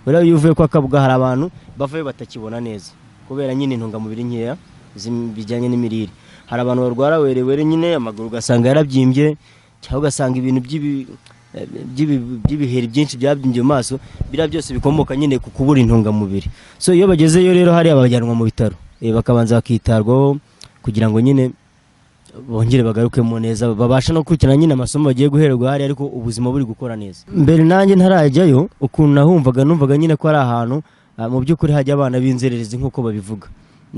rero iyo uvuye kwa Kabuga hari abantu bavuye batakibona neza kubera nyine intungamubiri nkeya bijyanye n'imirire. Hari abantu barwara werewere nyine amaguru ugasanga yarabyimbye cyangwa ugasanga ibintu by'ibiheri byinshi byabyimbye mu maso, bira byose bikomoka nyine ku kubura intungamubiri. So iyo bagezeyo rero hari abajyanwa mu bitaro bakabanza bakitarwaho kugira ngo nyine bongere bagarukemo neza, babasha no gukurikirana nyine amasomo bagiye guhererwa hari, ariko ubuzima buri gukora neza. Mbere nanjye ntarajyayo ukuntu numvaga nyine ko ari ahantu mu by'ukuri hajya abana b'inzererezi nk'uko babivuga,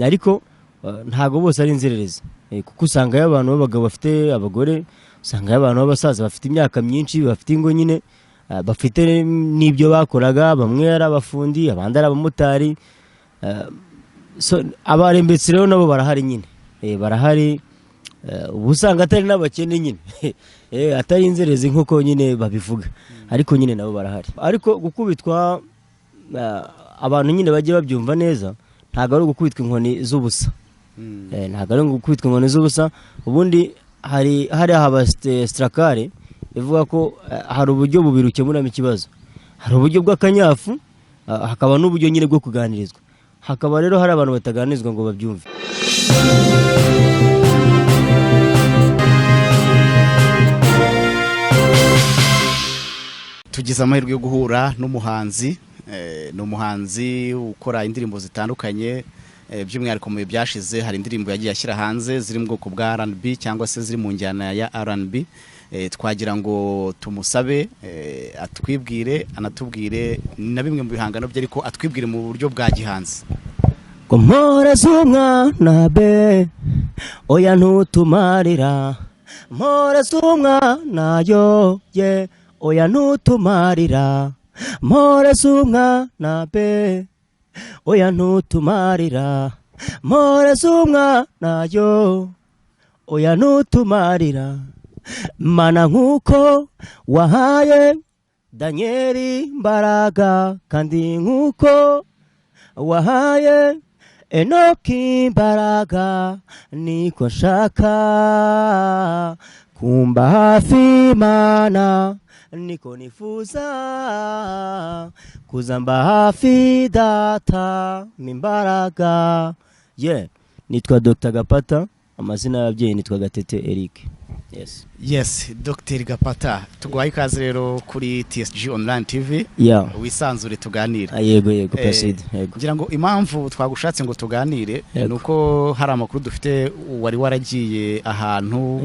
ariko ntago bose ari inzererezi, kuko usangayo abantu b'abagabo bafite abagore, usangayo abantu b'abasaza bafite imyaka myinshi, bafite ingo nyine, bafite n'ibyo bakoraga, bamwe ari abafundi abandi ari abamotari. So abarembetse rero nabo barahari nyine, barahari, ubusanga atari n'abakene nyine atari inzererezi nk'uko nyine babivuga, ariko nyine nabo barahari. Ariko gukubitwa abantu nyine bagiye babyumva neza, ntago ari gukubitwa inkoni z'ubusa, ntago ari gukubitwa inkoni z'ubusa. Ubundi hari haba strakare ivuga ko hari uburyo bubiri ukemuramo ikibazo, hari uburyo bw'akanyafu, hakaba n'uburyo nyine bwo kuganirizwa, hakaba rero hari abantu bataganirizwa ngo babyumve. Tugize amahirwe yo guhura n'umuhanzi, n'umuhanzi ukora indirimbo zitandukanye, by'umwihariko mu byashize hari indirimbo yagiye ashyira hanze ziri mu bwoko bwa R&B cyangwa se ziri mu njyana ya R&B. Twagira ngo tumusabe atwibwire, anatubwire na bimwe mu bihangano bye, ariko atwibwire mu buryo bwa gihanzi. Mpora z'umwana be oya ntutumarira, mpora z'umwana yo ye oya ntutumarira, mpora z'umwana be oya ntutumarira, mpora z'umwana yo oya ntutumarira. Mana nk'uko wahaye Danieli imbaraga, kandi nk'uko wahaye Enoki imbaraga, niko nshaka kumba hafi Mana, niko nifuza kuzamba hafi data imbaraga. Nitwa Dr. Gapata, amazina y'ababyeyi nitwa Gatete Eric. Yes, Dr. Gapata, tuguhaye ikaze rero kuri TSG Online TV. Wisanzure tuganire. Yego Placide. Ngira ngo impamvu twagushatse ngo tuganire nuko hari amakuru dufite wari waragiye ahantu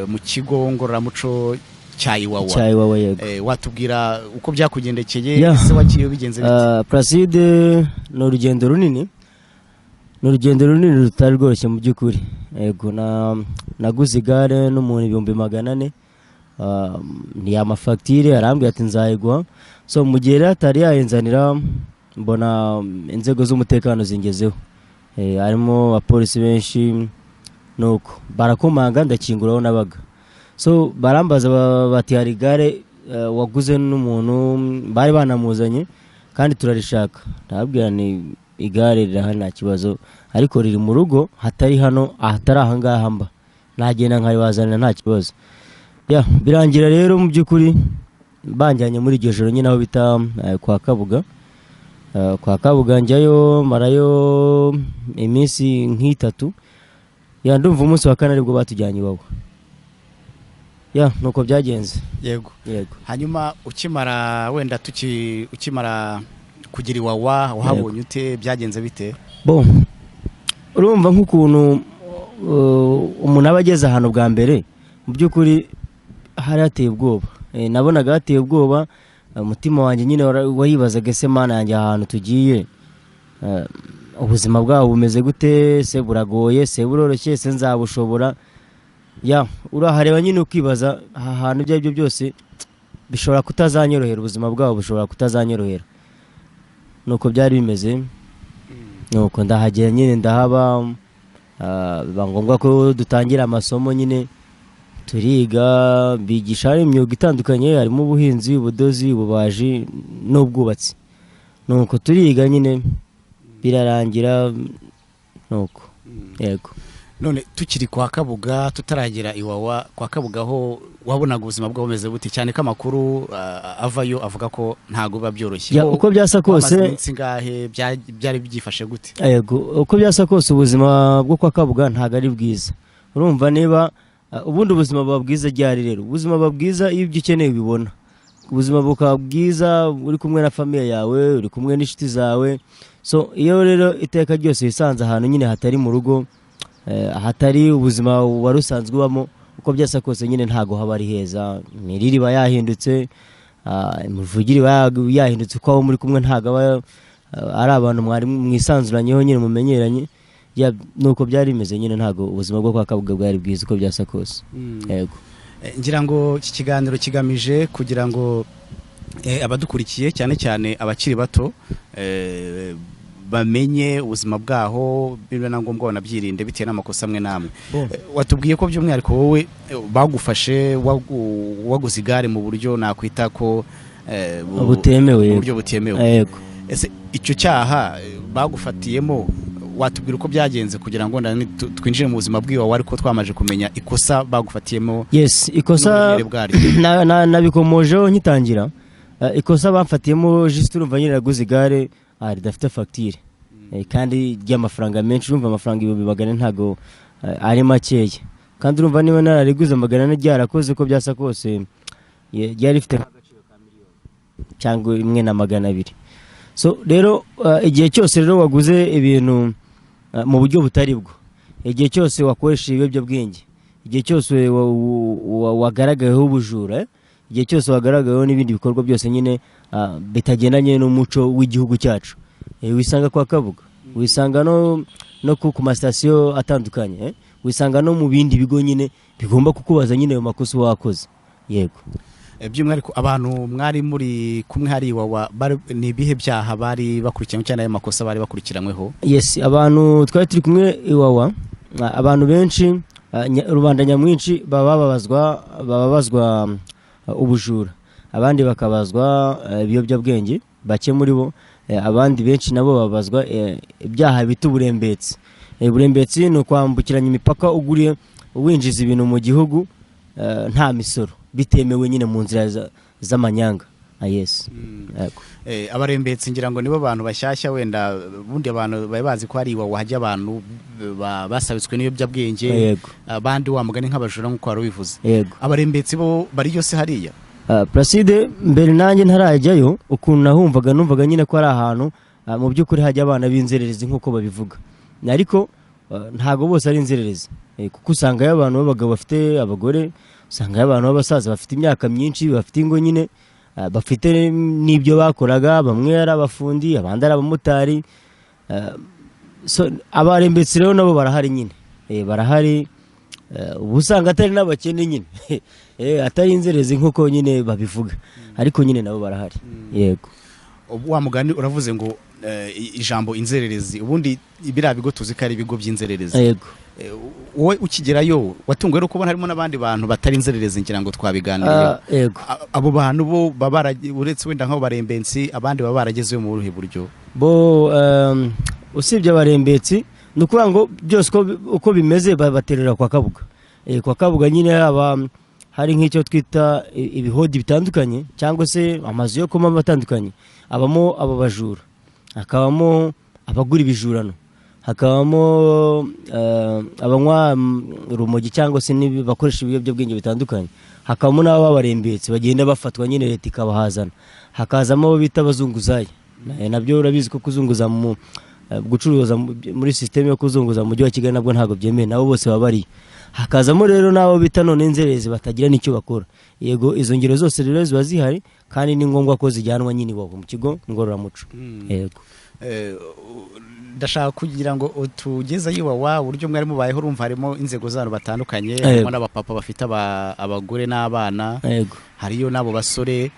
mu kigo ngororamuco Cyayiwawa. Watubwira uko byakugendekeye, ese wagiye bigenze bite? Placide, no urugendo runini, rutari rworoshye mu by'ukuri. Naguze igare n'umuntu 400, ni amafagitire, arambwira ati nzayiguha. So mu gihe atari yayinzanira, mbona inzego z'umutekano zingezeho, harimo abapolisi benshi, nuko barakomanga ndakinguraho nabaga. So barambaza bati hari igare waguze n'umuntu bari banamuzanye kandi turarishaka. Ndababwira ni igare rirahari nta kibazo, ariko riri mu rugo hatari hano, ahatari ahangaha mba, nagenda nkayibazanira nta kibazo. Birangira rero mu by'ukuri banjyanye muri iryo joro nyine aho bita kwa Kabuga. Kwa Kabuga njyayo marayo iminsi nk'itatu, ndumva umunsi wa 4 aribwo batujyanye iwawa. Nuko byagenze. Yego. Hanyuma ukimara kugira iwawa, wahabonye ute, byagenze bite? Urumva nk'ukuntu umuntu aba ageze ahantu bwa mbere, mu by'ukuri hari hateye ubwoba. Nabonaga hateye ubwoba, umutima wanjye nyine wayibazaga ese Mana yanjye ahantu tugiye, ubuzima bwabo bumeze gute, se buragoye, se buroroshye, se nzabushobora. Urahareba nyine ukibaza ahantu ibyo aribyo byose bishobora kutazanyorohera, ubuzima bwabo bushobora kutazanyorohera. Nuko byari bimeze, nuko ndahagera nyine ndahaba, biba ngombwa ko dutangira amasomo nyine turiga, bigisha imyuga itandukanye, harimo ubuhinzi, ubudozi, ububaji n'ubwubatsi. Nuko turiga nyine birarangira, nuko none tukiri kwa Kabuga tutaragera Iwawa, kwa Kabuga ho wabonaga ubuzima bwabo bumeze buti, cyane ko amakuru avayo avuga ko ntago biba byoroshye. Uko byasa kose ngahe byari byifashe gute? Yego, uko byasa kose ubuzima bwo kwa Kabuga ntago ari bwiza. Urumva niba ubundi ubuzima buba bwiza ryari rero? Ubuzima buba bwiza iyo ibyo ukeneye ubibona. Ubuzima bukaba bwiza uri kumwe na famille yawe, uri kumwe n'inshuti zawe. So iyo rero iteka ryose wisanze ahantu nyine hatari mu rugo, hatari ubuzima wari usanzwe ubamo, uko byasa kose nyine ntago haba ari heza. Imirire iba yahindutse, imivugire iba yahindutse, uko abo muri kumwe ntago ari abantu mwari mwisanzuranyeho nyine mumenyeranye. Nuko byari bimeze nyine, ntago ubuzima bwo kwa Kabuga bwari bwiza uko byasa kose. Yego, ngira ngo iki kiganiro kigamije kugira ngo abadukurikiye cyane cyane abakiri bato bamenye ubuzima bwaho, bibe na ngombwa banabyirinde bitewe n'amakosa amwe namwe. Watubwiye ko by'umwihariko wowe bagufashe waguze igare mu buryo nakwita ko butemewe, mu buryo butemewe. Yego, ese icyo cyaha bagufatiyemo watubwira uko byagenze kugira ngo twinjire mu buzima bw'iwawe, ariko twamaje kumenya ikosa bagufatiyemo? Yes, ikosa nabikomojeho nkitangira. Ikosa bafatiyemo juste urumva nyine naguze igare ridafite facture, kandi ry'amafaranga menshi. Urumva amafaranga 200 ntago ari makeya, kandi urumva niba narariguze 100 ryarakoze ko byasa kose ryari rifite agaciro ka miliyoni cyangwa 1.200. So rero igihe cyose rero waguze ibintu mu buryo butari bwo, igihe cyose wakoresha ibiyobyabwenge, igihe cyose wagaragayeho ubujura, igihe cyose wagaragayeho n'ibindi bikorwa byose nyine bitagendanye n'umuco w'igihugu cyacu, wisanga kwa Kabuga, wisanga no ku masitasiyo atandukanye, wisanga no mu bindi bigo nyine bigomba kukubaza nyine ayo makosa wakoze. Yego, by'umwihariko abantu mwari muri kumwe hari Iwawa, ni ibihe byaha bari bakurikiranywe cyane ayo makosa bari bakurikiranyweho? Yes, abantu twari turi kumwe Iwawa, abantu benshi, rubanda nyamwinshi bababazwa ubujura, abandi bakabazwa ibiyobyabwenge, bake muri bo. Abandi benshi nabo babazwa ibyaha bita uburembetsi. Uburembetsi ni ukwambukiranya imipaka uguriye winjiza ibintu mu gihugu nta misoro, bitemewe nyine mu nzira z'amanyanga. Yes. Abarembetsi ngira ngo nibo bantu bashyashya, wenda bundi abantu bari bazi ko hari Iwawa hajya abantu basabitswe n'iyobyabwenge, abandi wamugani nk'abajura nk'uko wari ubivuze. Abarembetsi bo bari yose hariya? Placide, mbere nanjye ntarajyayo, ukuntu nahumvaga numvaga nyine ko ari ahantu mu by'ukuri hajya abana b'inzererezi nk'uko babivuga, ariko ntago bose ari inzererezi, kuko usanga abantu b'abagabo bafite abagore, usanga abantu b'abasaza bafite imyaka myinshi, bafite ingo nyine, bafite n'ibyo bakoraga, bamwe ari abafundi, abandi ari abamotari. So abarembetsi rero nabo barahari nyine, barahari. Ubu usanga atari n'abakene nyine, atari inzerezi nk'uko nyine babivuga, ariko nyine nabo barahari. Yego, wa mugani uravuze ngo ijambo inzererezi, ubundi biriya bigo tuzi ko ari ibigo by'inzererezi. Yego, wowe ukigerayo watunguwe no kubona harimo n'abandi bantu batari inzererezi, ngira ngo twabiganiriye. Yego, abo bantu bo uretse wenda nk'abo barembetsi, abandi baba baragezeyo mu buhe buryo? Bo usibye abarembetsi, ni ukuvuga ngo byose uko bimeze baterera kwa Kabuga. Kwa Kabuga nyine haba hari nk'icyo twita ibihodi bitandukanye, cyangwa se amazu yo kumama atandukanye, abamo abo bajura, hakabamo abagura ibijurano, hakabamo abanywa urumogi cyangwa se bakoresha ibiyobyabwenge bitandukanye, hakabamo n'abo barembetsi bagenda bafatwa nyine leta ikabahazana, hakazamo abo bita abazunguzayi. Nabyo urabizi ko kuzunguza gucuruza muri system yo kuzunguza mu mujyi wa Kigali nabwo ntago byemewe, nabo bose babari. Hakazamo rero nabo bita none inzerezi batagira nicyo bakora. Yego, izo ngero zose rero ziba zihari, kandi ni ngombwa ko zijyanwa nyine iwabo mu kigo ngororamuco. Yego, ndashaka kugira ngo utugeze Iwawa uburyo mwari mubayeho. Urumva harimo inzego z'abantu batandukanye, harimo n'abapapa bafite abagore n'abana, hariyo n'abo basore.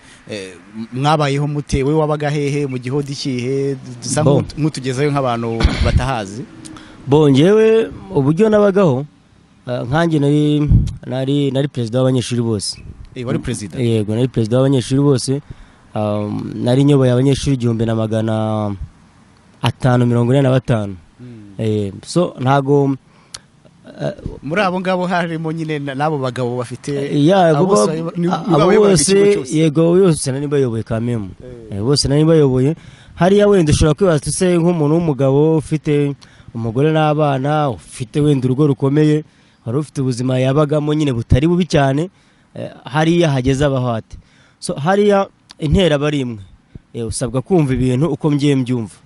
Mwabayeho mutewe, wabaga hehe, mu gihodi kihe, dusa nk'utugezayo nk'abantu batahazi? Bongewe uburyo nabagaho, nkanjye nari perezida w'abanyeshuri bose. Wari perezida? Yego, nari perezida w'abanyeshuri bose. Nari nyoboye abanyeshuri 1545. So ntago muri abo ngabo harimo nyine n'abo bagabo bafite abo bose yego yose nani bayoboye kamemu bose nani bayoboye hariya wenda ushobora kwibaza se nk'umuntu w'umugabo ufite umugore n'abana ufite wenda urugo rukomeye wari ufite ubuzima yabagamo nyine butari bubi cyane hariya hageze abahate so hariya intera bari imwe usabwa kumva ibintu uko mbyumva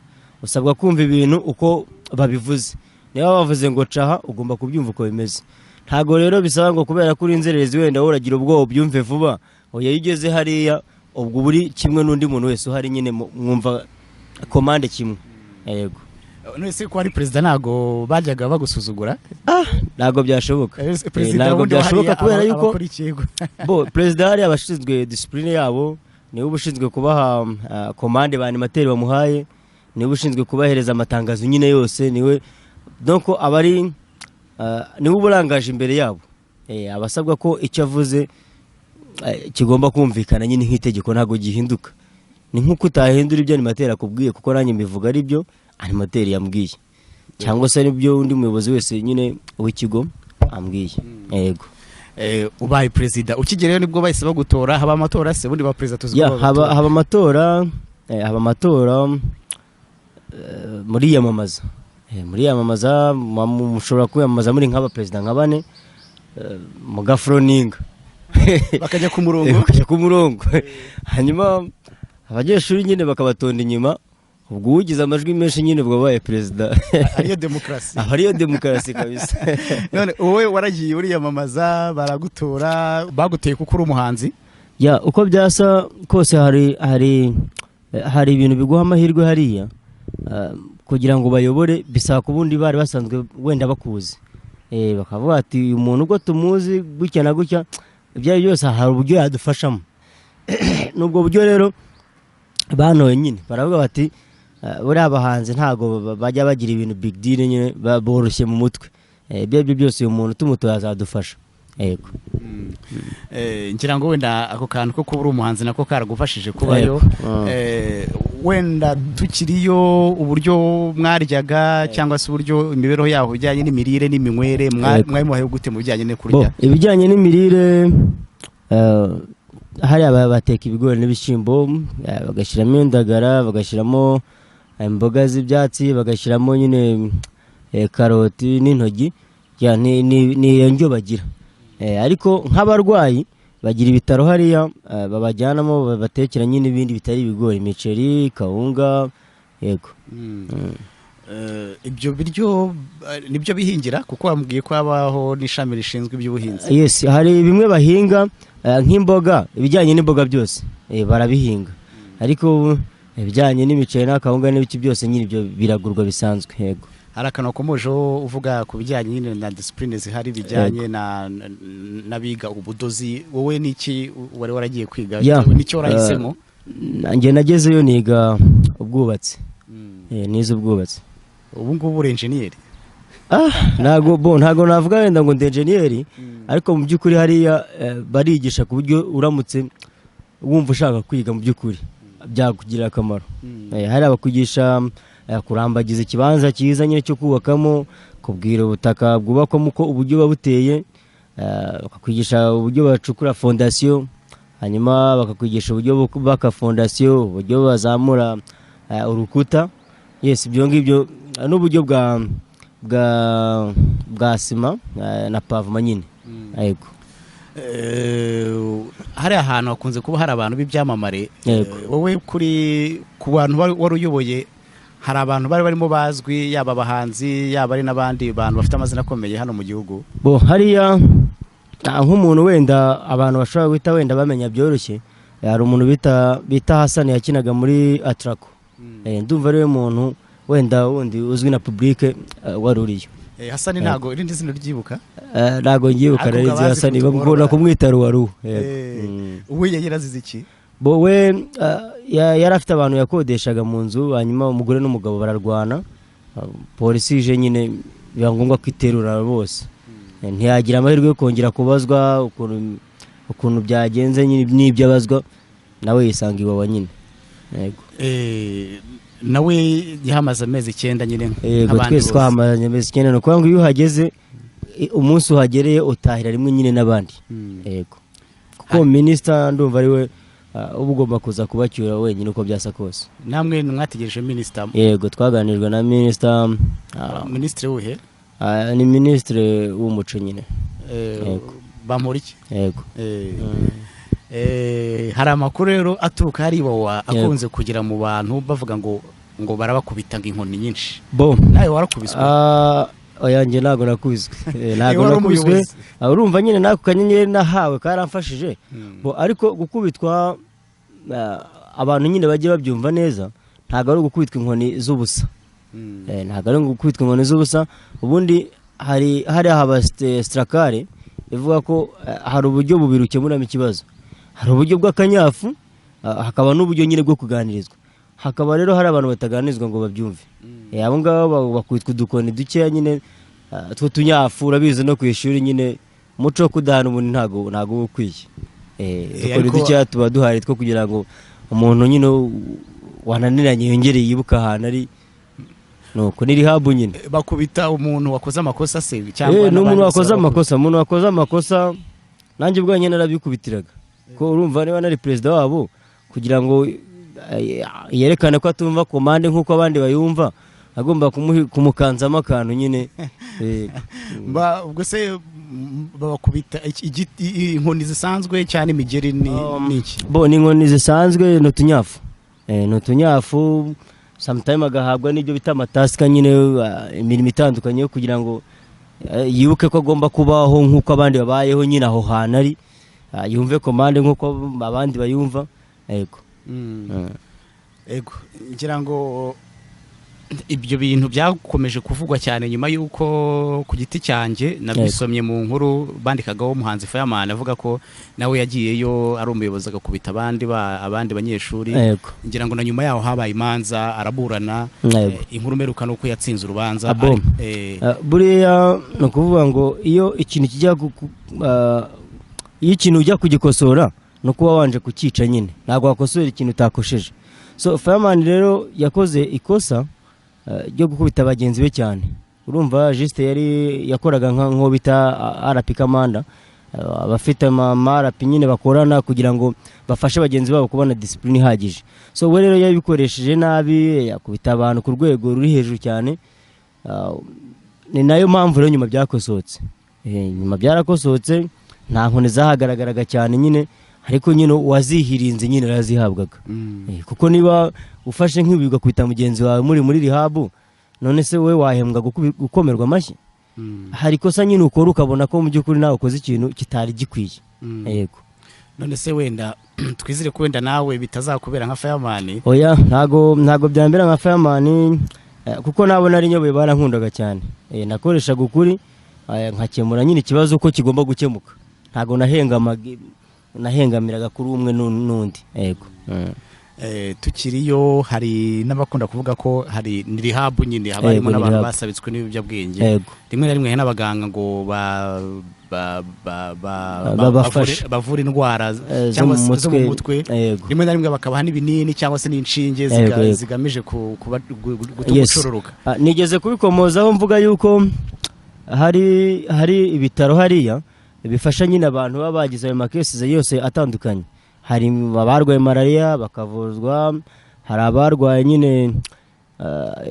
usabwa kumva ibintu uko babivuze niba bavuze ngo caha ugomba kubyumva uko bimeze ntago rero bisaba ngo kubera kuri inzererezi wenda uragira ubwoba byumve vuba oya yigeze hariya ubwo buri kimwe n'undi muntu wese uhari nyine mwumva komande kimwe yego none se ko ari president nago bajyaga bagusuzugura nago byashoboka nago byashoboka kubera yuko bo president hari abashinzwe discipline yabo niwe ubushinzwe kubaha komande ba animateri bamuhaye niwe ubushinzwe kubahereza amatangazo nyine yose niwe donc abari niwe uburangaje imbere yabo abasabwa ko icyo avuze kigomba kumvikana nyine nk'itegeko ntago gihinduka ni nkuko utahindura ibyo animateri akubwiye kuko nanjye mbivuga ari byo animateri yambwiye cyangwa se ari byo undi muyobozi wese nyine w'ikigo ambwiye yego ubaye president ukigereyo nibwo bahise bagutora haba amatora se bundi ba president tuziko haba amatora muri yamamaza mushobora kwiyamamaza muri nk'aba president nka bane mu gafroninga bakajya ku murongo hanyuma abanyeshuri nyine bakabatonda inyuma ubwo ugize amajwi menshi nyine ubwo baye president ariyo demokarasi kabisa none wowe waragiye uriyamamaza baragutora baguteye kuko uri umuhanzi uko byasa kose hari ibintu biguha amahirwe hariya kugira ngo bayobore bisaba kubundi bari basanzwe wenda bakuzi bakavuga ati uyu muntu ubwo tumuzi gutya na gutya ibyo byose hari uburyo yadufashamo nubwo buryo rero banoye nyine baravuga bati buriya abahanzi ntago bajya bagira ibintu big deal nyine boroshye mu mutwe ibyo byose uyu muntu tumutoya azadufasha yego ngira ngo wenda ako kantu ko kuba uri umuhanzi nako karagufashije kubayo wenda tukiriyo uburyo mwaryaga cyangwa se uburyo imibereho yaho bijyanye n'imirire n'iminywere mwayimuhaye gute mu bijyanye no kurya ibijyanye n'imirire hari bateka ibigori n'ibishyimbo bagashyiramo indagara bagashyiramo imboga z'ibyatsi bagashyiramo nyine karoti n'intoryi ni ndyo bagira ariko nk'abarwayi bagira ibitaro hariya babajyanamo batekera nyine ibindi bitari ibigori imiceri kawunga yego ibyo biryo nibyo bihingira kuko bambwiye ko habaho n'ishami rishinzwe iby'ubuhinzi yes hari bimwe bahinga nk'imboga ibijyanye n'imboga byose barabihinga ariko ibijyanye n'imiceri n'akawunga n'ibiki byose nyine ibyo biragurwa bisanzwe yego hari akantu wakomojeho uvuga ku bijyanye nyine na disipurine zihari bijyanye n'abiga ubudozi wowe n'iki wari waragiye kwiga n'icyo warahisemo njye nagezeyo niga ubwubatsi nize ubwubatsi ubu ngubu uri enjeniyeri ntago navuga wenda ngo ndi enjeniyeri ariko mu by'ukuri hariya barigisha ku buryo uramutse wumva ushaka kwiga mu by'ukuri byakugirira akamaro hari abakwigisha kurambagiza ikibanza cyiza nyine cyo kubakamo kubwira ubutaka bwubakwamo uko uburyo buba buteye bakakwigisha uburyo bacukura fondasiyo hanyuma bakakwigisha uburyo bubaka fondasiyo uburyo bazamura urukuta yes ibyo ngibyo n'uburyo bwa sima na pavoma nyine yego hari ahantu hakunze kuba hari abantu b'ibyamamare wowe ku bantu wari uyoboye hari abantu bari barimo bazwi yaba abahanzi yaba ari n'abandi bantu bafite amazina akomeye hano mu gihugu hariya nk'umuntu wenda abantu bashobora guhita wenda bamenya byoroshye hari umuntu bita Hasani yakinaga muri Atraco ndumva ariwe muntu wenda wundi uzwi na public wari uriyo Hasani ntago irindi zina ryibuka ntago ngibuka rero Hasani bamubona kumwita Ruwaru uwe yarazize iki we yari afite abantu yakodeshaga mu nzu hanyuma umugore n'umugabo bararwana polisi ije nyine biba ngombwa kwiterura bose ntiyagira amahirwe yo kongera kubazwa ukuntu byagenze n'ibyo abazwa nawe yisanga iwawa nyine yego nawe yahamaze amezi 9 nyine yego twese twahamaze amezi 9 no kuvuga ngo iyo uhageze umunsi uhagereye utahira rimwe nyine n'abandi yego kuko minisita ndumva ari we uba ugomba kuza kubacyura wenyine uko byasa kose. Namwe mwategereje minisita? Yego twaganirwa na minisita. Minisitiri wuhe? Ni minisitiri w'umuco nyine. Bamporiki? Yego. Hari amakuru rero aturuka hari Iwawa akunze kugira mu bantu bavuga ngo barabakubita inkoni nyinshi. Bo nawe warakubiswe? Oyanjye ntago nakubiswe. Ntago nakubiswe. Urumva nyine nako kanyenyeri nahawe karamfashije. Bo ariko gukubitwa abantu nyine bagiye babyumva neza ntago ari gukubitwa inkoni z'ubusa. Ntago ari gukubitwa inkoni z'ubusa. Ubundi hari haba strakare ivuga ko hari uburyo bubiri ukemuramo ikibazo. Hari uburyo bw'akanyafu hakaba n'uburyo nyine bwo kuganirizwa. Hakaba rero hari abantu bataganizwa ngo babyumve. Abo ngabo bakwitwa udukoni dukeya nyine two tunyafu urabizi no kwishuri nyine muco kudahana umuntu ntago ukwiye. Dukoni dukeya tuba duhari two kugira ngo umuntu nyine wananiranye yongere yibuka ahantu ari nuko ni rehab nyine. Bakubita umuntu wakoze amakosa se cyangwa n'umuntu wakoze amakosa. Umuntu wakoze amakosa nanjye ubwo nyine narabikubitiraga ko urumva niba nari president wabo kugira ngo yerekane ko atumva komande nkuko abandi bayumva agomba kumukanzamo akantu nyine. Ubwo se bakubita inkoni zisanzwe cyane imigeri n'iki? Bo ni inkoni zisanzwe n'utunyafu sometime agahabwa n'ibyo bita amatasika nyine imirimo itandukanye kugira ngo yibuke ko agomba kubaho nkuko abandi babayeho nyine aho hantu ari yumve komande nkuko abandi bayumva. Yego. Ego ngira ngo ibyo bintu byakomeje kuvugwa cyane nyuma yuko ku giti cyanjye nabisomye mu nkuru bandikagaho umuhanzi Fireman avuga ko nawe yagiyeyo ari umuyobozi agakubita abandi banyeshuri. Ngira ngo na nyuma yaho habaye imanza araburana. Inkuru meruka nuko yatsinze urubanza. Buriya no kuvuga ngo iyo ikintu ujya kugikosora no kuba wanje kukica nyine ntago wakosora ikintu utakosheje. So Fireman rero yakoze ikosa ryo gukubita abagenzi be cyane. Urumva juste yari yakoraga nko bita RP Kamanda abafite RP nyine bakorana kugira ngo bafashe abagenzi babo kubona discipline ihagije. So we rero yabikoresheje nabi yakubita abantu ku rwego ruri hejuru cyane. Ni nayo mpamvu rero nyuma byakosotse. Nyuma byarakosotse nta nkone zahagaragaraga cyane nyine ariko nyine wazihirinze nyine razihabwaga. Kuko niba ufashe nk'ibigwa kwita mugenzi wawe muri rehab none se we wahembwa gukomerwa amashyi? Hari kosa nyine ukora ukabona ko mu by'ukuri nawe ukoze ikintu kitari gikwiye. Yego. None se wenda twizire ko wenda nawe bitazakubera nka Fireman? Oya ntago byambera nka Fireman kuko nabona ari nyoboye barankundaga cyane. Nakoreshaga ukuri nkakemura nyine ikibazo uko kigomba gukemuka. Ntago nahengamiraga kuri umwe n'undi. Yego. Tukiriyo hari n'abakunda kuvuga ko hari ni rehab nyine habarimo n'abantu basabitswe n'ibiyobyabwenge. Rimwe na rimwe n'abaganga ngo bavura indwara cyangwa zo mu mutwe. Rimwe na rimwe bakabaha n'ibinini cyangwa se n'inshinge zigamije gucururuka. Nigeze kubikomozaho mvuga yuko hari ibitaro hariya bifasha nyine abantu baba bagize ayo makesize yose atandukanye. Hari abarwaye malaria bakavuzwa, hari abarwaye nyine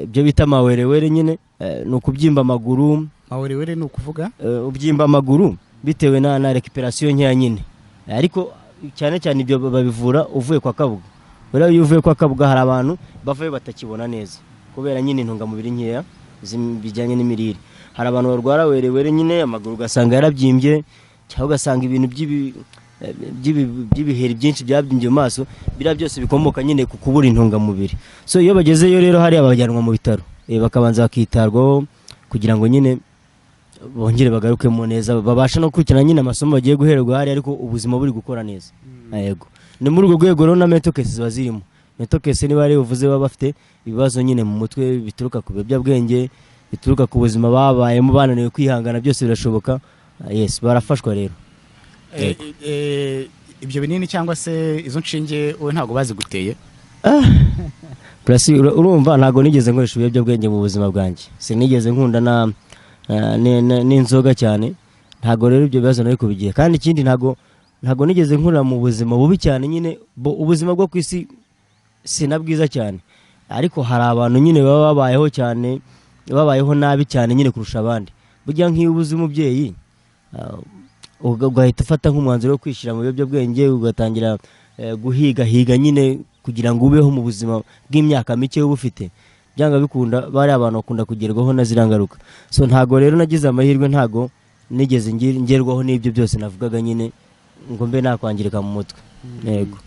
ibyo bita mawerewere nyine nukubyimba amaguru. Mawerewere ni ukuvuga ubyimba amaguru bitewe na recuperation nkeya nyine. Ariko cyane cyane ibyo babivura uvuye kwa Kabuga. Buriya iyo uvuye kwa Kabuga hari abantu bavuye batakibona neza kubera nyine intungamubiri nkeya bijyanye n'imirire. Hari abantu barwara werewere nyine amaguru gasanga yarabyimbye cyangwa ugasanga ibintu by'ibiheri byinshi byabyimbye mu maso. Bira byose bikomoka nyine ku kubura intungamubiri. So iyo bagezeyo rero hari abajyanwa mu bitaro bakabanza bakitarwaho kugira ngo nyine bongere bagarukemo neza babasha no kwikina nyine amasomo bagiye guhererwa hari ariko ubuzima buri gukora neza. Yego. Ni muri urwo rwego rero na mental cases bazirimo. Mental case niba ari uvuze baba bafite ibibazo nyine mu mutwe bituruka ku biyobyabwenge bituruka ku buzima babayemo bananiwe kwihangana byose birashoboka. Yes barafashwa rero. Ibyo binini cyangwa se izo nshinge we ntago baziguteye? Plus urumva ntago nigeze nkoresha ibiyobyabwenge mu buzima bwanjye. Sinigeze nkunda n'inzoga cyane. Ntago rero ibyo bibazo nari kubigira, kandi ikindi ntago nigeze nkurira mu buzima bubi cyane nyine. Ubuzima bwo kwisi sina bwiza cyane, ariko hari abantu nyine baba babayeho cyane, babayeho nabi cyane nyine kurusha abandi. Burya nk'iyo ubuze umubyeyi ugahita ufata nk'umwanzuro wo kwishyira mu biyobyabwenge, ugatangira guhiga nyine kugira ngo ubeho mu buzima bw'imyaka mike uba ufite, byanga bikunda bari abantu bakunda kugerwaho na zirangaruka. So ntago rero nagize amahirwe, ntago nigeze ngerwaho n'ibyo byose navugaga nyine ngo mbe nakwangirika mu mutwe. Yego.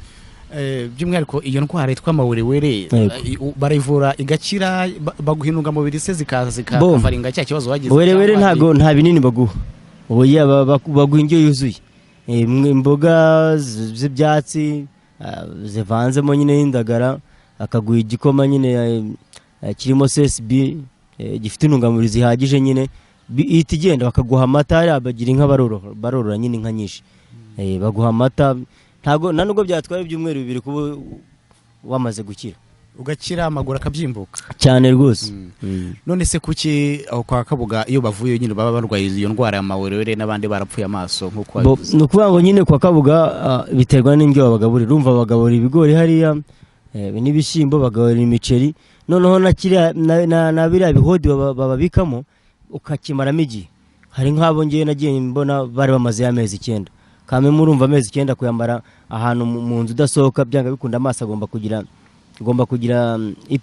By'umwihariko iyo ndwara yitwa amawelewele barayivura igakira, baguha intungamubiri se zikavaringa cya kibazo wagize? Welewele ntago nta binini baguha, oya baguha indyo yuzuye, imboga z'ibyatsi zivanzemo nyine y'indagara, akaguha igikoma nyine kirimo CSB gifite intungamubiri zihagije nyine, ihita igenda. Bakaguha amata, hariya bagira inka barorora nyine inka nyinshi, baguha amata. Ntago nubwo byatwara ibyumweru 2 kuba wamaze gukira, ugakira amaguru akabyimbuka cyane rwose. None se kuki aho kwa Kabuga iyo bavuye nyine baba barwaye iyo ndwara ya mawelewele n'abandi barapfuye amaso nkuko wabivuze? Nukuvuga ngo nyine kwa Kabuga biterwa n'indyo babagaburira. Urumva bagaburira ibigori hariya n'ibishyimbo, bagaburira imiceri, noneho na biriya bihodi bababikamo ukakimaramo igihe. Hari nk'abo ngiye nagiye mbona bari bamaze amezi 9, kame murumva amezi 9 kuyambara ahantu mu nzu udasohoka, byanga bikunda amaso agomba kugira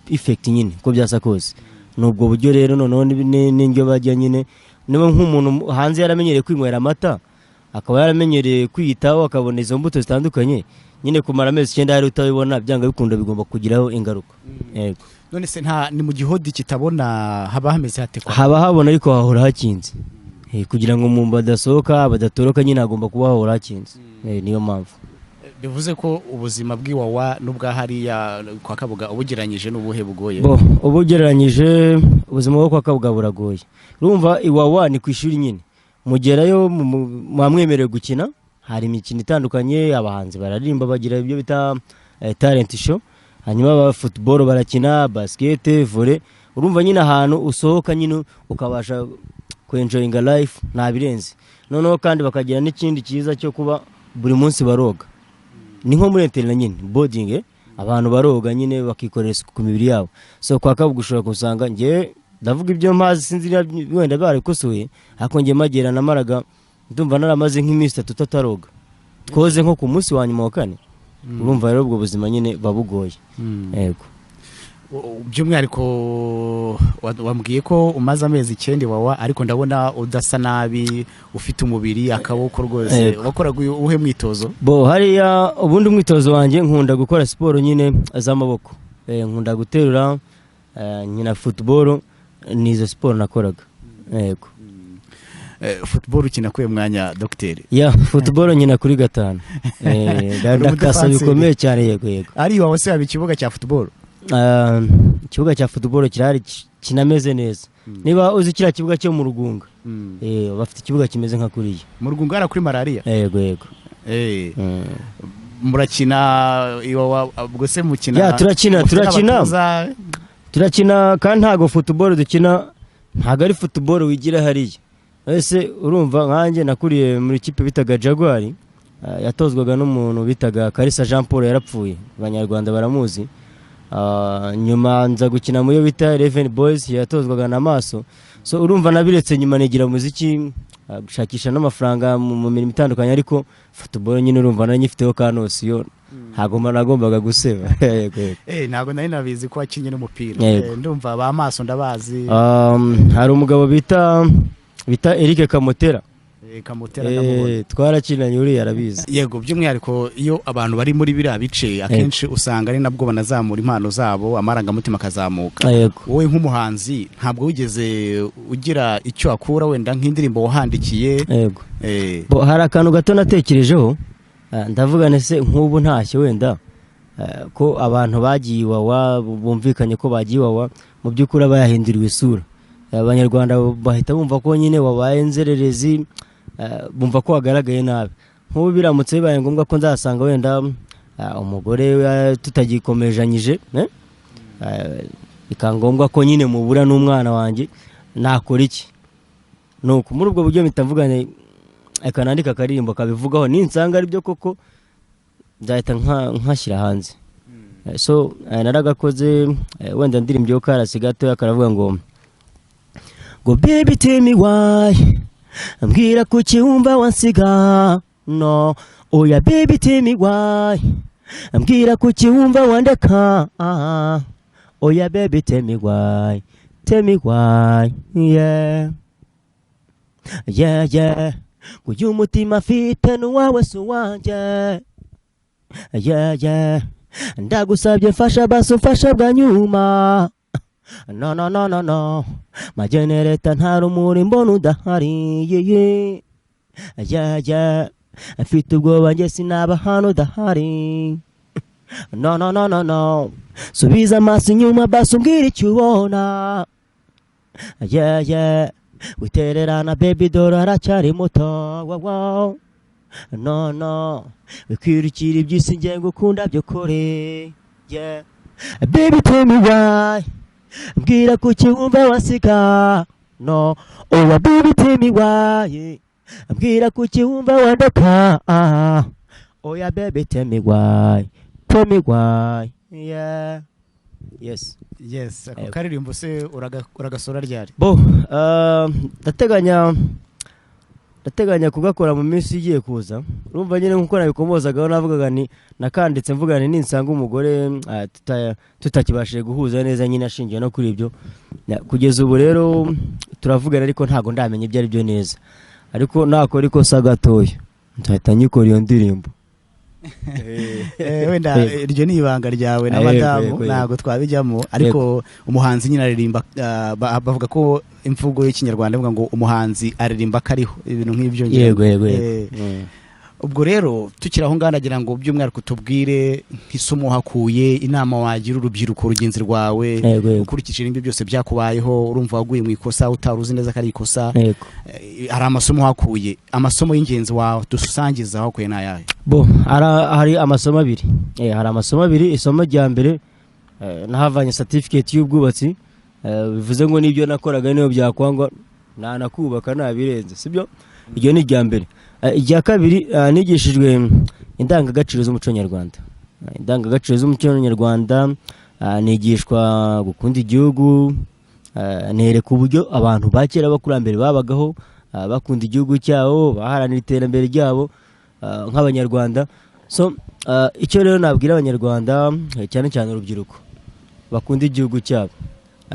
effect nyine ko byasa kose. Nubwo buryo rero noneho n'indyo bajya nyine, niba nk'umuntu hanze yaramenyereye kwinywera amata, akaba yaramenyereye kwiyitaho, akabona izo mbuto zitandukanye, nyine kumara amezi 9 hari utabibona, byanga bikunda bigomba kugiraho ingaruka. Yego. None se ni mu gihodi kitabona haba hameze hate? Haba habona ariko hahora hakinze, kugira ngo umuntu badasohoka badatoroka nyine agomba kuba hahora hakinze. Niyo mpamvu. Bivuze ko ubuzima bw'iwawa n'ubwa hariya kwa Kabuga ubugereranyije n'ubuhe bugoye? Ubugereranyije ubuzima bwo kwa Kabuga buragoye. Urumva iwawa ni ku ishuri nyine, mugerayo mwamwemerewe gukina, hari imikino itandukanye, abahanzi bararimba, bagira ibyo bita talent show, hanyuma ba football barakina, basket, volley. Urumva nyine ahantu usohoka nyine ukabasha enjoying life nta birenze. Noneho kandi bakagira n'ikindi cyiza cyo kuba buri munsi baroga, ni nko muri internet nyine boarding, abantu baroga nyine bakikorera isuku ku mibiri yabo. So kwa Kabuga ushobora kusanga ngiye ndavuga ibyo mazi sinzi wenda barikosoye, ariko ngiye magera namaraga ndumva naramaze nk'iminsi 3 tutaroga, twoze nko ku munsi wa nyuma wa 4. Urumva rero ubwo buzima nyine babugoye. Yego. By'umwihariko wambwiye ko umaze amezi 9 wawa, ariko ndabona udasa nabi, ufite umubiri akaboko rwose. Wakoraga uhe mwitozo? Hariya ubundi umwitozo wanjye nkunda gukora siporo nyine z'amaboko, nkunda guterura, nkina football, nizo siporo nakoraga. Yego. Football ukina kwe mwanya docteur? Football nkina kuri 5. Ndakasa bikomeye cyane. Yego. Ari wawe se ikibuga cya football? Ikibuga cya football kirahari kinameze neza. Niba uzi kiriya kibuga cyo mu Rugunga, bafite ikibuga kimeze nka kuriya mu Rugunga ara kuri malaria. Yego. Murakina ubwo se mukina? Turakina kandi ntago football dukina, ntago ari football wigira hariya. Ese urumva nkanjye nakuriye muri kipe bitaga Jaguar, yatozwaga n'umuntu bitaga Kalisa Jean Paul, yarapfuye, abanyarwanda baramuzi. Nyuma nza gukina mu yo bita 11 Boys, yatozwaga na Maso. So urumva nabiretse nyuma nigira muziki, gushakisha n'amafaranga mu mirimo itandukanye, ariko football nyine urumva nanyifiteho kanosi yo nagombaga guseba. Ntago nari nabizi ko wakinye n'umupira. Ndumva ba Maso ndabazi. Hari umugabo bita Eric Kamotera. Twarakinanye uri yarabizi. Yego. By'umwihariko iyo abantu bari muri biriya bice akenshi usanga ari nabwo banazamura impano zabo, amarangamutima akazamuka. Wowe nk'umuhanzi ntabwo wigeze ugira icyo akura wenda nk'indirimbo wahandikiye? Yego. Hari akantu gato natekerejeho, ndavuga nese nk'ubu ntashye wenda ko abantu bagiye iwawa, bumvikanye ko bagiye iwawa, mu by'ukuri bayahinduriwe isura. Abanyarwanda bahita bumva ko nyine wabaye nzererezi, bumva ko wagaragaye nabi. Nk'ubu biramutse bibaye ngombwa ko nzasanga wenda umugore tutagikomejanije, bikangombwa ko nyine mubura n'umwana wanjye, nakora iki? nuko muri ubwo buryo mpita mvugane akanandika akaririmbo kabivugaho ninsanga ari byo koko nzahita nkashyira hanze. So naragakoze wenda ndirimbo yo karasi gato karavuga ngo baby tell me why ambwira kuki wumva wansiga no oya baby tell me why ambwira kuki wumva wandeka oya baby tell me why yeah kuyu mutima afite n'uwawe si uwanjye yeah ndagusabye mfasha basi umfasha bwa nyuma no majenereta nta rumuri mbona udahari yeah afite ubwoba njye sinaba hano udahari no subiza amaso inyuma basi umbwira icyo ubona yeah witererana baby dore aracyari muto wow no wikwirukira iby'isi nge ngukunda byo kore yeah baby tell me why mbwira kuki wumva wasiga no oya baby tell me why mbwira kuki wumva wandeka oya baby tell me why yeah yes ako karirimbo se uragasora ryari bo ndateganya kugakora mu minsi igiye kuza urumva nyine nkuko nabikomozagaho navugaga ni nakanditse mvuga ni ninsanga umugore tutakibashije guhuza neza nyine ashingiye no kuri ibyo kugeza ubu rero turavugana ariko ntago ndamenya ibyo ari byo neza ariko nakora ikosa gatoya nzahita nyikora iyo ndirimbo wenda iryo ni ibanga ryawe n'abadamu ntago twabijyamo ariko umuhanzi nyine aririmba bavuga ko imvugo y'ikinyarwanda ivuga ngo umuhanzi aririmba kariho ibintu nk'ibyo yego ubwo rero tukiri aho ngaho nagira ngo by'umwihariko tubwire nk'isomo hakuye inama wagira urubyiruko rugenzi rwawe ukurikije ibyo byose byakubayeho urumva waguye mu ikosa utaruzi neza ko ari ikosa hari amasomo hakuye amasomo y'ingenzi wawe dusangiza hakuye n'ayahe bo hari amasomo abiri isomo rya mbere nahavanye certificate y'ubwubatsi bivuze ngo nibyo nakoraga niyo byakwangwa nanakubaka nabirenze sibyo iryo ni rya mbere irya kabiri nigishijwe indangagaciro z'umuco nyarwanda nigishwa gukunda igihugu nereka uburyo abantu bakera bakurambere babagaho bakunda igihugu cyabo baharanira iterambere ryabo nk'abanyarwanda so icyo rero nabwira abanyarwanda cyane cyane urubyiruko bakunda igihugu cyabo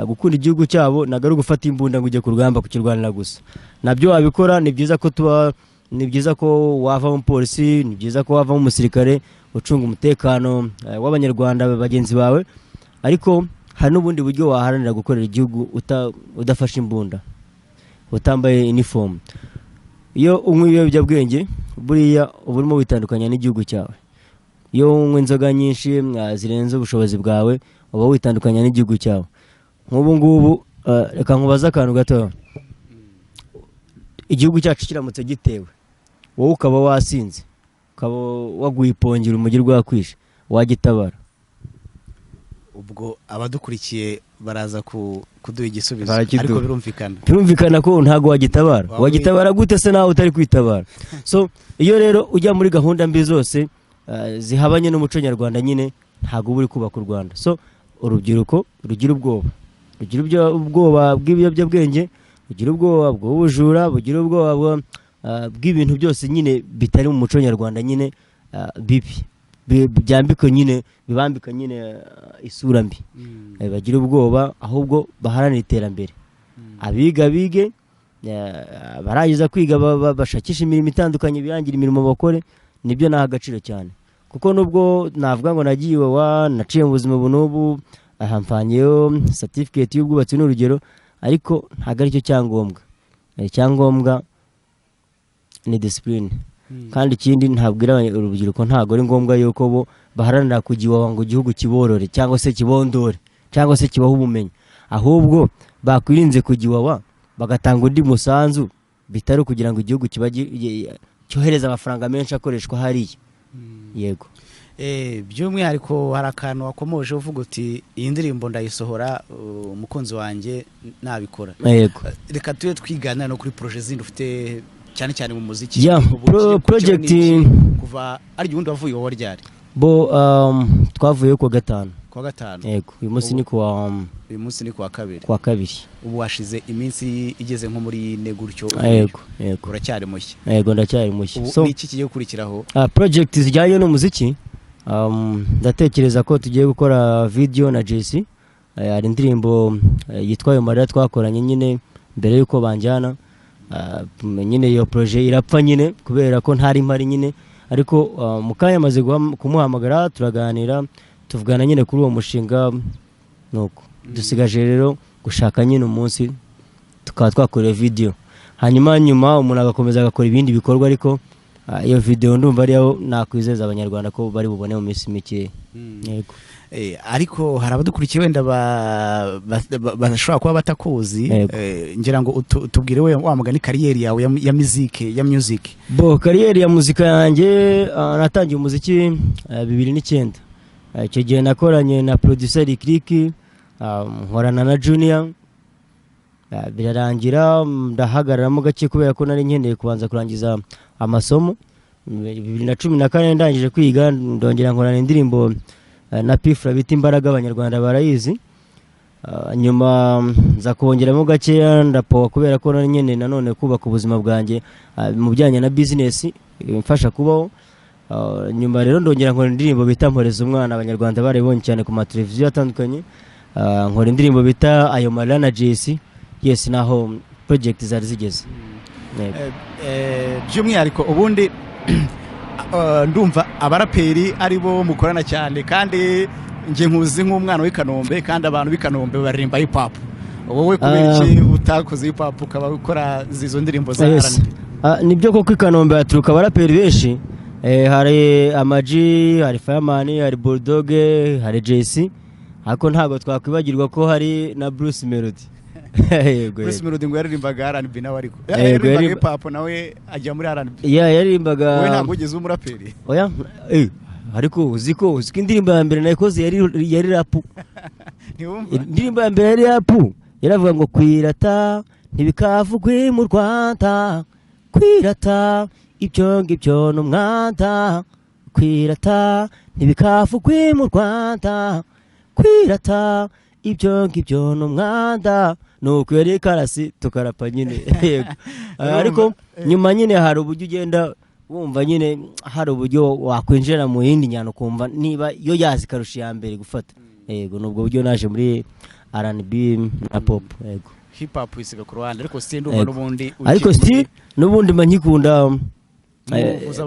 gukunda igihugu cyabo nagaru gufata imbunda ngo ujye ku rugamba kukirwanira gusa nabyo wabikora ni byiza ko wava mu polisi ni byiza ko wava mu musirikare ucunga umutekano w'abanyarwanda bagenzi bawe ariko hari n'ubundi buryo waharanira gukorera igihugu udafashe imbunda utambaye uniform iyo unywa ibiyobyabwenge buriya uba urimo witandukanya n'igihugu cyawe iyo unywa inzoga nyinshi zirenze ubushobozi bwawe uba witandukanya n'igihugu cyawe nk'ubu ngubu reka nkubaze akantu gato igihugu cyacu kiramutse gitewe wowe ukaba wasinze ukaba waguye ipongera umujyi rwakwishe wagitabara ubwo abadukurikiye baraza kuduha igisubizo ariko birumvikana ko ntago wagitabara gute se nawe utari kwitabara so iyo rero ujya muri gahunda mbi zose zihabanye n'umuco nyarwanda nyine ntago uri kubaka u Rwanda so urubyiruko rugira ubwoba bw'ibiyobyabwenge bugira ubwoba bw'ubujura bugira ubwoba bw'ibintu byose nyine bitari mu muco nyarwanda nyine bibi byambika nyine bibambika nyine isura mbi bagira ubwoba ahubwo baharanira iterambere abiga bige baragiza kwiga bashakisha imirimo itandukanye birangira imirimo bakore nibyo naha agaciro cyane kuko nubwo navuga ngo nagiye naciye mu buzima bunubu ahamfanyeyo certificate y'ubwubatsi n'urugero ariko ntago ari cyo cyangombwa ni discipline kandi ikindi ntabwira urubyiruko ntago ari ngombwa yuko bo baharanira kugiwa ngo igihugu kiborore cyangwa se kibondore cyangwa se kibaho ubumenyi ahubwo bakwirinze kugiwawa bagatanga undi musanzu bitari kugira ngo igihugu cyohereza amafaranga menshi akoreshwa hariya yego by'umwihariko hari akantu wakomoje uvuga uti iyi ndirimbo ndayisohora umukunzi wanjye nabikora. Yego. Reka tube twigana no kuri projet zindi ufite cyane cyane mu muziki. Project kuva ari ubundi wavuye wowe ryari? Bo twavuye ku gatanu. Kwa gatanu. Yego. Uyu munsi ni kuwa kabiri. Kwa kabiri. Ubu washize iminsi igeze nko muri ne gutyo. Yego. Uracyari mushya. Yego ndacyari mushya. So iki kigiye gukurikiraho? Project zijyanye n'umuziki. Ndatekereza ko tugiye gukora video na JC. Hari indirimbo yitwa Marira twakoranye nyine mbere yuko banjyana. Nyine iyo projet irapfa nyine kubera ko ntari mpari nyine, ariko mukanya maze kumuhamagara turaganira tuvugana nyine kuri uwo mushinga, nuko dusigaje rero gushaka nyine umunsi tukaba twakorera video, hanyuma umuntu agakomeza agakora ibindi bikorwa, ariko iyo video ndumva ari aho nakwizeza abanyarwanda ko bari bubone mu minsi mike. Yego. Ariko hari abadukurikiye wenda bashobora kuba batakuzi, ngira ngo tubwire we wa mugani kariyeri yawe ya music. Bo kariyeri ya muzika yanjye natangiye umuziki 2009. Icyo gihe nakoranye na producer Click, nkorana na Junior, birarangira ndahagararamo gake kubera ko nari nkeneye kubanza kurangiza amasomo. 2014 ndangije kwiga ndongera nkorana indirimbo na Pifra bita Imbaraga, abanyarwanda barayizi. Nyuma nza kongeramo gakeya ndapowa kubera ko nari nkeneye nanone kubaka ubuzima bwanjye mu bijyanye na business imfasha kubaho. Nyuma rero ndongera nkora indirimbo bita Mporeza Umwana, abanyarwanda barayibonye cyane ku mateleviziyo atandukanye. Nkora indirimbo bita Ayo Marira na JC. Yes, naho project zari zigeze. By'umwihariko ubundi ndumva abaraperi aribo mukorana cyane, kandi nje nkuzi nk'umwana w'Ikanombe, kandi abantu b'Ikanombe baririmba hip hop. Wowe kubera iki utakoze hip hop ukaba ukora zizo ndirimbo za R&B? Nibyo koko Ikanombe haturuka abaraperi benshi. Hari Amaji, hari Fireman, hari Bulldog, hari JC. Ariko ntago twakwibagirwa ko hari na Bruce Melody. Bruce Melody ngo yaririmbaga R&B nawe, ariko yaririmbaga hip hop nawe ajya muri R&B. Yaririmbaga. Wowe ntabwo ugeze umuraperi? Oya, ariko uziko indirimbo ya mbere nayikoze yari rap. Indirimbo ya mbere yari rap. Yaravuga ngo kwirata ntibikavugwe mu Rwanda, kwirata ibyo ngibyo n'umwanda, kwirata ntibikavugwe mu Rwanda, kwirata ibyo ngibyo n'umwanda. Nuko yari karasi tukarapa nyine. Yego. Ariko nyuma nyine hari uburyo ugenda wumva nyine hari uburyo wakwinjira mu yindi nyano kumva niba yo yazi karusha ya mbere gufata. Yego, nubwo buryo naje muri R&B na pop. Yego. Hip hop isiga ku Rwanda, ariko si ndumva n'ubundi. Ariko si n'ubundi manyikunda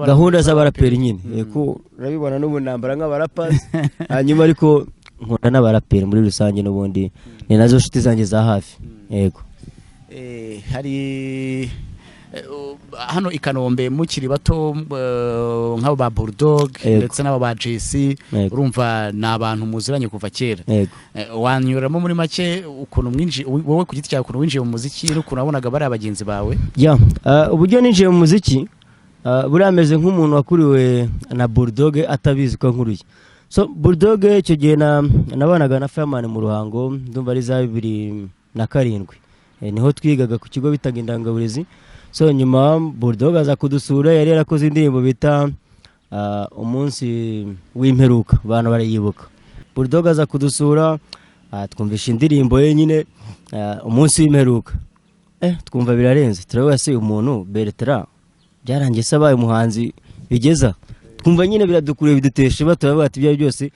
gahunda z'abaraperi nyine. Yego, urabibona n'ubu nambara nk'abarapazi. Hanyuma ariko nkunda n'abaraperi muri rusange n'ubundi ni nazo nshuti zanjye za hafi. Yego. Hari hano Ikanombe mukiri bato nk'abo ba Bulldog ndetse n'abo ba JC, urumva n'abantu muziranye kuva kera. Wanyuramo muri make ukuntu mwinji wowe ku giti cyawe ukuntu winjiye mu muziki n'ukuntu wabonaga bari abagenzi bawe? Uburyo ninjiye mu muziki burameze nk'umuntu wakuriwe na Bulldog atabizi ko nkuruye. So Bulldog icyo gihe nabanaga na Fireman mu Ruhango, ndumva ari za 2007. Niho twigaga ku kigo bitaga Indangaburezi. So nyuma Bulldog aza kudusura, yari yarakoze indirimbo bita umunsi w'imperuka, abantu barayibuka. Bulldog aza kudusura, twumvisha indirimbo ye nyine umunsi w'imperuka. Twumva birarenze, turavuga se umuntu Bertrand byarangiye sabaye umuhanzi bigeza. Twumva nyine biradukuriye biduteshe batavuga ati ibyo byose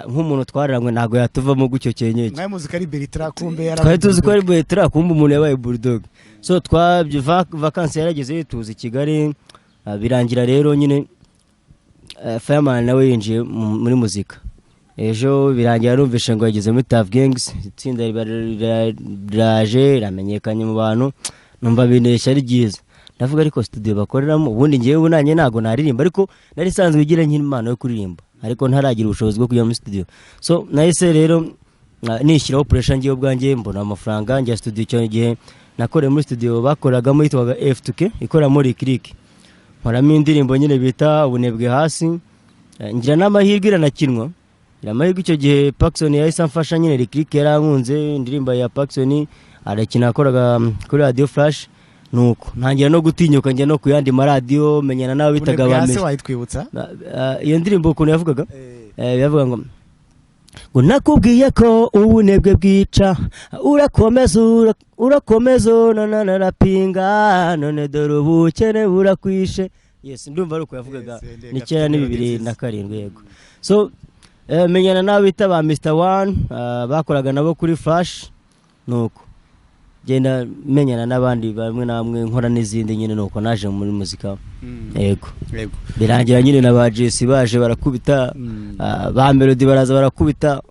nk'umuntu twararangwe ntago yatuvamo gucyo cyenyeje. Mwaye muzika ari Bertrand kumbe yarabaye. Twari tuzi ko ari Bertrand kumbe umuntu yabaye Bulldog. So twabye vacances yarageze tuzi Kigali, birangira rero nyine Fireman nawe yinjiye muri muzika. Ejo birangira rumvishe ngo yageze muri Tough Gangs, itsinda riraje ramenyekanye mu bantu, numva bineshya ari byiza. Ndavuga ariko studio bakoreramo ubundi ngewe nanye nago naririmba, ariko nari sanzwe igira nk'impano yo kuririmba, ariko ntaragira ubushobozi bwo kujya muri studio. So nahise rero nishyiraho pressure ngiye ubwanjye, mbona amafaranga njya studio. Cyo gihe nakoreye muri studio bakoragamo yitwaga F2K ikora muri Click, nkoramo indirimbo nyine bita Ubunebwe Hasi. ngira n'amahirwe iranakinwa amahirwe icyo gihe Paxson yahise amfasha nyine Lick yarankunze indirimbo ya Paxson arakina akoraga kuri Radio Flash nuko ntangira no gutinyuka njya no kuyandi maradiyo menyana nawe bitaga bameze wayitwibutsa iyo ndirimbo ukuntu yavugaga yavuga ngo nakubwiye ko ubunebwe bwica urakomeza narapinga none dore ubukene burakwishe yes ndumva ari uko yavugaga ni kera ni 2007 yego so menyana nawe bita ba Mr One bakoraga nabo kuri Flash nuko genda menyana n'abandi bamwe namwe nkora n'izindi nyine nuko naje muri muzika yego birangira nyine na ba Jesse baje barakubita ba Melody baraza barakubita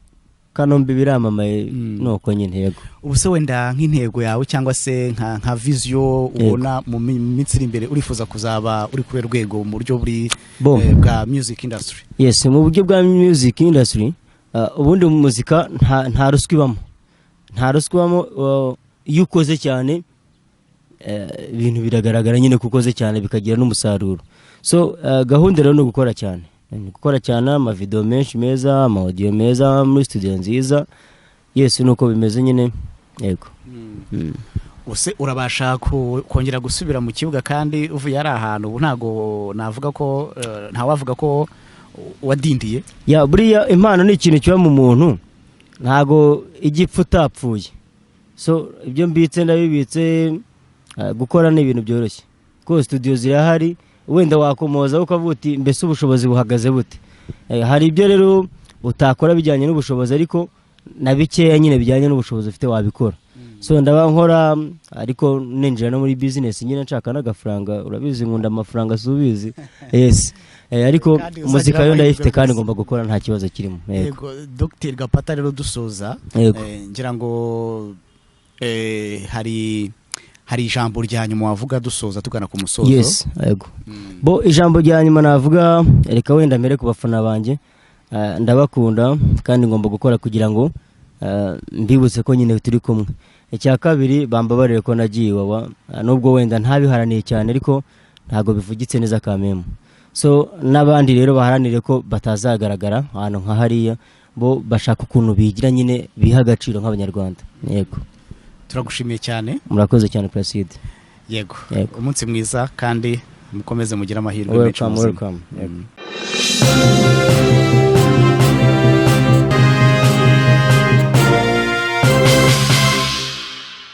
Kanombe biramamaye nuko nyine yego ubuse wenda nk'intego yawe cyangwa se nka vision ubona mu minsi iri imbere urifuza kuzaba uri kuri rwego mu buryo buri bwa music industry yes mu buryo bwa music industry ubundi mu muzika nta ruswa ibamo iyo ukoze cyane ibintu biragaragara nyine kukoze cyane bikagira n'umusaruro so gahunda rero no gukora cyane ama video menshi meza ama audio meza muri studio nziza yes nuko bimeze nyine yego use urabasha kongera gusubira mu kibuga kandi uvuye ari ahantu ubu ntago navuga ko ntawavuga ko wadindiye ya buriya impano ni ikintu kiba mu muntu ntago igipfu utapfuye so ibyo mbitse ndabibitse gukora ni ibintu byoroshye ko studio zirahari wenda wakomoza ukavuti mbese ubushobozi buhagaze bute hari ibyo rero utakora bijyanye n'ubushobozi ariko nabikeya nyine bijyanye n'ubushobozi ufite wabikora so ndaba nkora ariko ninjira no muri business nyine nshaka n'agafaranga urabizi nkunda amafaranga subizi yes ariko muzika yo ndayifite kandi ngomba gukora nta kibazo kirimo yego Dr Gapata rero dusoza ngira ngo hari ijambo rya nyuma wavuga dusoza tugana ku musozo yes yego bo ijambo rya nyuma navuga reka wenda mbere ku bafana banje ndabakunda kandi ngomba gukora kugira ngo mbibutse ko nyine turi kumwe icya kabiri bambabarire ko nagiye wawa nubwo wenda ntabiharaniye cyane ariko ntago bivugitse neza kamemo so nabandi rero baharanire ko batazagaragara ahantu nka hariya bo bashaka ukuntu bigira nyine biha agaciro nk'abanyarwanda yego turagushimiye cyane murakoze cyane Placide yego umunsi mwiza kandi mukomeze mugira amahirwe menshi welcome